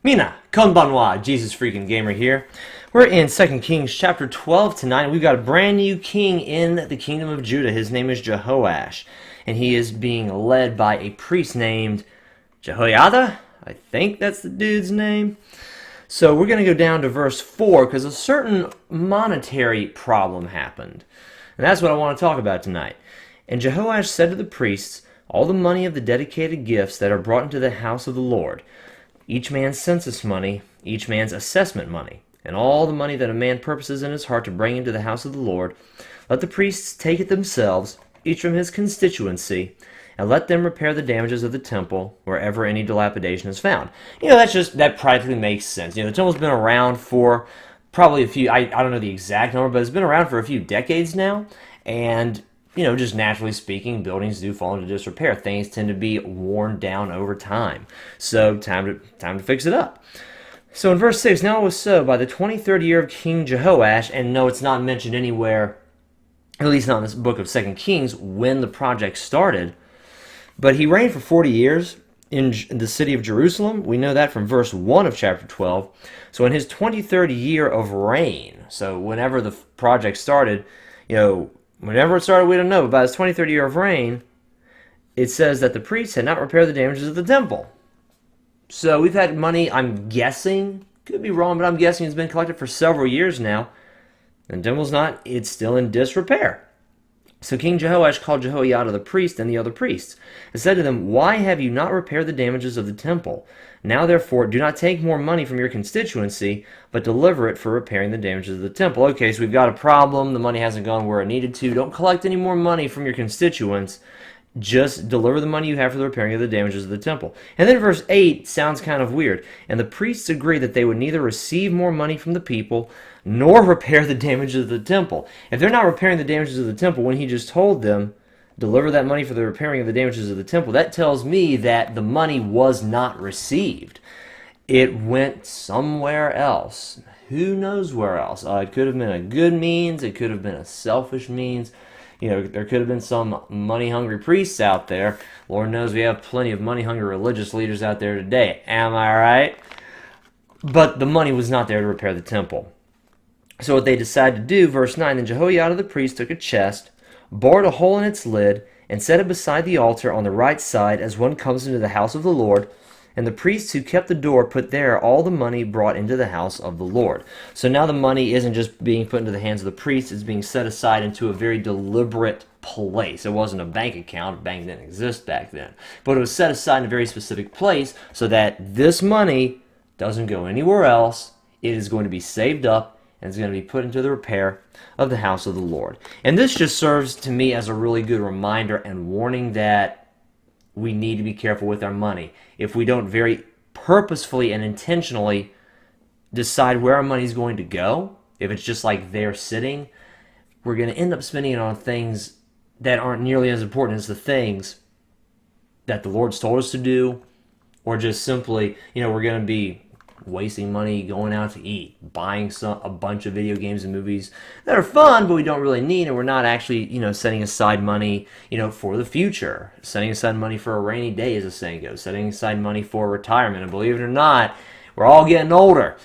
Mina, konbanwa, JesusFreakinGamer here. We're in 2 Kings chapter 12 tonight. We've got a brand new king in the kingdom of Judah. His name is Jehoash, and he is being led by a priest named Jehoiada. I think that's the dude's name. So we're going to go down to verse 4 because a certain monetary problem happened. And that's what I want to talk about tonight. And Jehoash said to the priests, all the money of the dedicated gifts that are brought into the house of the Lord, each man's census money, each man's assessment money, and all the money that a man purposes in his heart to bring into the house of the Lord, let the priests take it themselves, each from his constituency, and let them repair the damages of the temple wherever any dilapidation is found. That practically makes sense. The temple's been around for probably a few, I don't know the exact number, but it's been around for a few decades now, and just naturally speaking, buildings do fall into disrepair. Things tend to be worn down over time. So time to fix it up. So in verse 6, now it was so, by the 23rd year of King Jehoash, and no, it's not mentioned anywhere, at least not in this book of 2 Kings, when the project started, but he reigned for 40 years in the city of Jerusalem. We know that from verse 1 of chapter 12. So in his 23rd year of reign, so whenever the project started, whenever it started, we don't know, but by his 23rd year of reign, it says that the priests had not repaired the damages of the temple. So we've had money, I'm guessing, could be wrong, but I'm guessing it's been collected for several years now, and the temple's not, it's still in disrepair. So King Jehoash called Jehoiada the priest and the other priests, and said to them, why have you not repaired the damages of the temple? Now therefore do not take more money from your constituency, but deliver it for repairing the damages of the temple. Okay, so we've got a problem, the money hasn't gone where it needed to. Don't collect any more money from your constituents. Just deliver the money you have for the repairing of the damages of the temple. And then verse 8 sounds kind of weird. And the priests agreed that they would neither receive more money from the people nor repair the damages of the temple. If they're not repairing the damages of the temple, when he just told them, deliver that money for the repairing of the damages of the temple, that tells me that the money was not received. It went somewhere else. Who knows where else? It could have been a good means. It could have been a selfish means. There could have been some money-hungry priests out there. Lord knows we have plenty of money-hungry religious leaders out there today. Am I right? But the money was not there to repair the temple. So what they decided to do, verse 9, then Jehoiada the priest took a chest, bored a hole in its lid, and set it beside the altar on the right side as one comes into the house of the Lord. And the priests who kept the door put there all the money brought into the house of the Lord. So now the money isn't just being put into the hands of the priests, it's being set aside into a very deliberate place. It wasn't a bank account, a bank didn't exist back then. But it was set aside in a very specific place so that this money doesn't go anywhere else. It is going to be saved up and it's going to be put into the repair of the house of the Lord. And this just serves to me as a really good reminder and warning that we need to be careful with our money. If we don't very purposefully and intentionally decide where our money is going to go, if it's just like there sitting, we're going to end up spending it on things that aren't nearly as important as the things that the Lord's told us to do, or just simply, we're going to be wasting money going out to eat, buying a bunch of video games and movies that are fun, but we don't really need, and we're not actually, setting aside money, for the future. Setting aside money for a rainy day, as the saying goes. Setting aside money for retirement. And believe it or not, we're all getting older.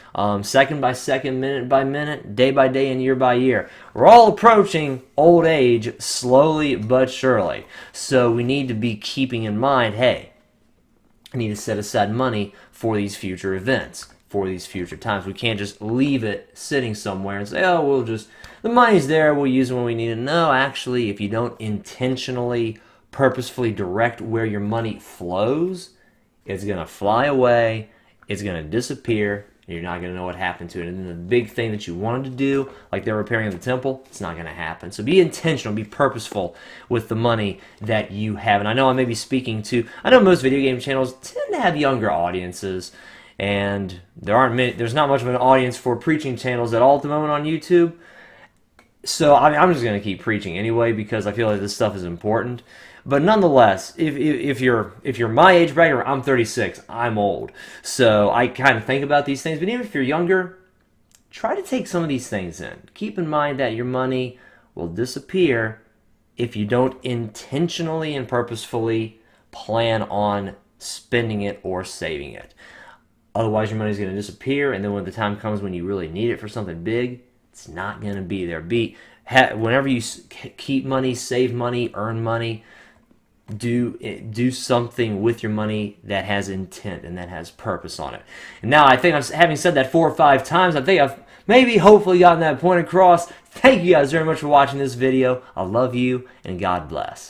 Second by second, minute by minute, day by day, and year by year. We're all approaching old age slowly but surely. So we need to be keeping in mind, hey, I need to set aside money for these future events, for these future times. We can't just leave it sitting somewhere and say, oh, the money's there, we'll use it when we need it. No, actually, if you don't intentionally, purposefully direct where your money flows, it's going to fly away, it's going to disappear, and you're not going to know what happened to it. And then the big thing that you wanted to do, like they're repairing the temple, it's not going to happen. So be intentional, be purposeful with the money that you have. And I know I may be speaking to, I know most video game channels tend to have younger audiences, and there's not much of an audience for preaching channels at all at the moment on YouTube. So I'm just going to keep preaching anyway because I feel like this stuff is important. But nonetheless, if you're my age bracket, I'm 36, I'm old. So I kind of think about these things. But even if you're younger, try to take some of these things in. Keep in mind that your money will disappear if you don't intentionally and purposefully plan on spending it or saving it. Otherwise, your money's going to disappear, and then when the time comes when you really need it for something big, it's not going to be there. Whenever you keep money, save money, earn money, do something with your money that has intent and that has purpose on it. And now I think having said that 4 or 5 times, I think I've hopefully gotten that point across. Thank you guys very much for watching this video. I love you, and God bless.